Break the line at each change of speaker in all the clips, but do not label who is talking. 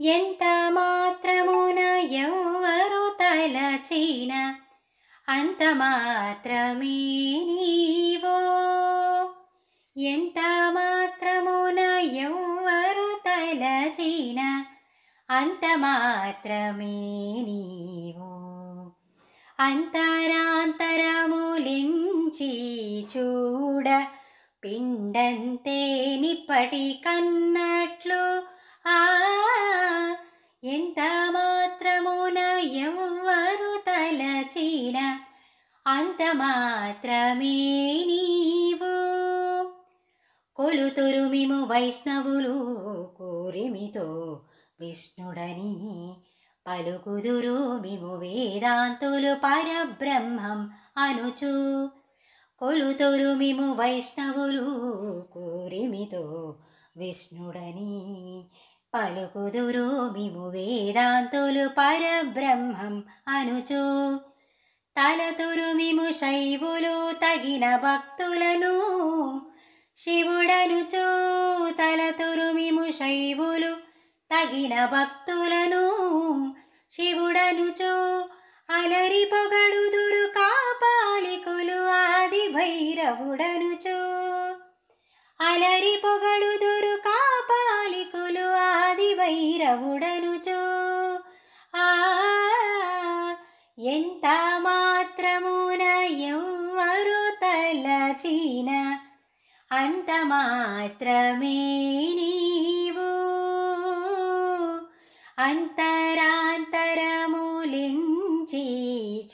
ఎంత మాత్రమున ఎవ్వరు తలచిన అంత మాత్రమే నీవో. ఎంత మాత్రమున ఎవ్వరు తలచిన అంత మాత్రమే నీవో. అంతరాంతరములించి చూడ పిండంతే నిప్పటి కన్నట్లు ఎంత మాత్రమున ఎవ్వరు తలచిన అంత మాత్రమే నీవు. కొలుతురు మిము వైష్ణవులు కోరిమితో విష్ణుడని, పలుకుదురు మిము వేదాంతులు పరబ్రహ్మం అనుచు. కొలుతురు మిము వైష్ణవులు కోరిమితో విష్ణుడని, పలుకుదురు మిము వేదాంతులు పరబ్రహ్మం అనుచు. తలతురు మిము శైవులు తగిన భక్తులను శివుడనుచు. తలతురు మిము శైవులు తగిన భక్తులను శివుడనుచు. అలరి పొగడుదురు కాపాలికులు ఆది భైరవుడనుచు. అలరి పొగడుదురు కాపాలికులు ఆది భైరవుడనుచు. ఎంత మాత్రమున ఎవ్వరు తలచిన అంత మాత్రమే నీవు. అంతరాంతరములించి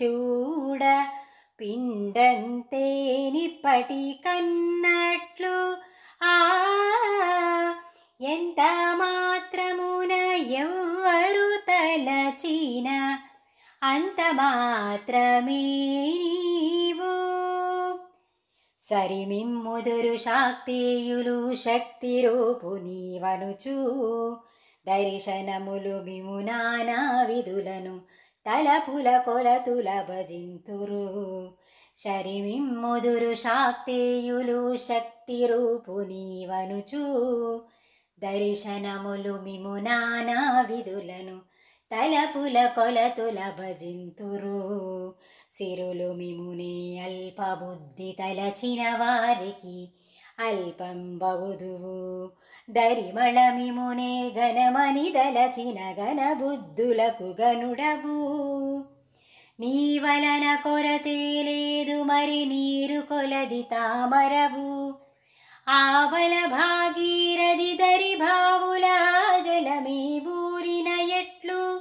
చూడ పిండంతే నిప్పటి కన్నట్లు ఎంత మాత్రమున ఎవ్వరు తలచిన అంత మాత్రమే నీవు. సరిమిమ్ముదురు శాక్తేయులు శక్తి రూపు నీవనుచు. దర్శనములు మిము నానా విధులను తలపుల కొలతుల భజింతురు. శరిమిమ్ముదురు శాక్తేయులు శక్తి రూపు నీవనుచు. దర్శనములు మిము నానా విధులను తలపుల కొలతుల భజింతురు. సిరులు మిమునే అల్పబుద్ధి తలచిన వారికి అల్పం బవుదువు. దరిమళ మిమునే ఘనమని దలచిన ఘనబుద్ధులకు గనుడవు. నీ వలన కొరతే లేదు మరి నీరు కొలది తామరవు. ఆవల భాగీరథి దరి భావుల జలమే బూరిన ఎట్లు.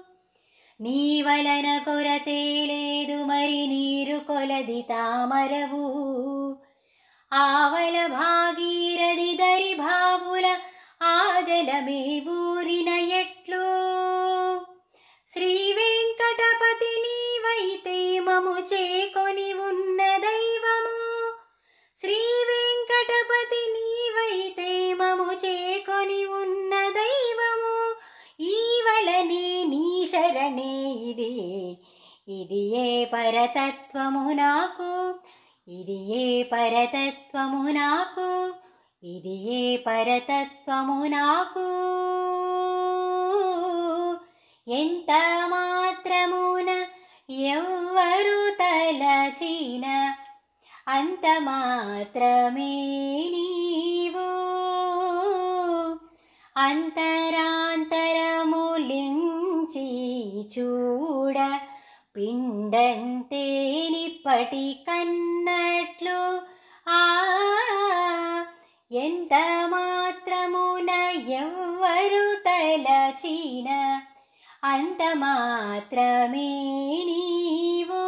నీ వలన కొరతే లేదు మరి నీరు కొలది తామరవు. ఆవల భాగీరథి దరి భావుల ఆ జలమే బూరిన ఎట్లు. శ్రీ వెంకటపతి నీవైతే మము చేకొని ఉన్న దైవము. శ్రీ వెంకటపతి నీవైతే మము చేకొని ఉన్న దైవము. ఈవలనే నీ శరణే ఇది ఏ పరతత్వము నాకు. ఇది ఏ పరతత్వము నాకు. ఇది ఏ పరతత్వము నాకు. ఎంత మాత్రమున ఎవ్వరు తలచిన అంత మాత్రమే నీవు. అంతరాంతరములించి చూడ పిండంతే నిప్పటి కన్నట్లు ఎంత మాత్రమున ఎవ్వరు తలచిన అంత మాత్రమే నీవు.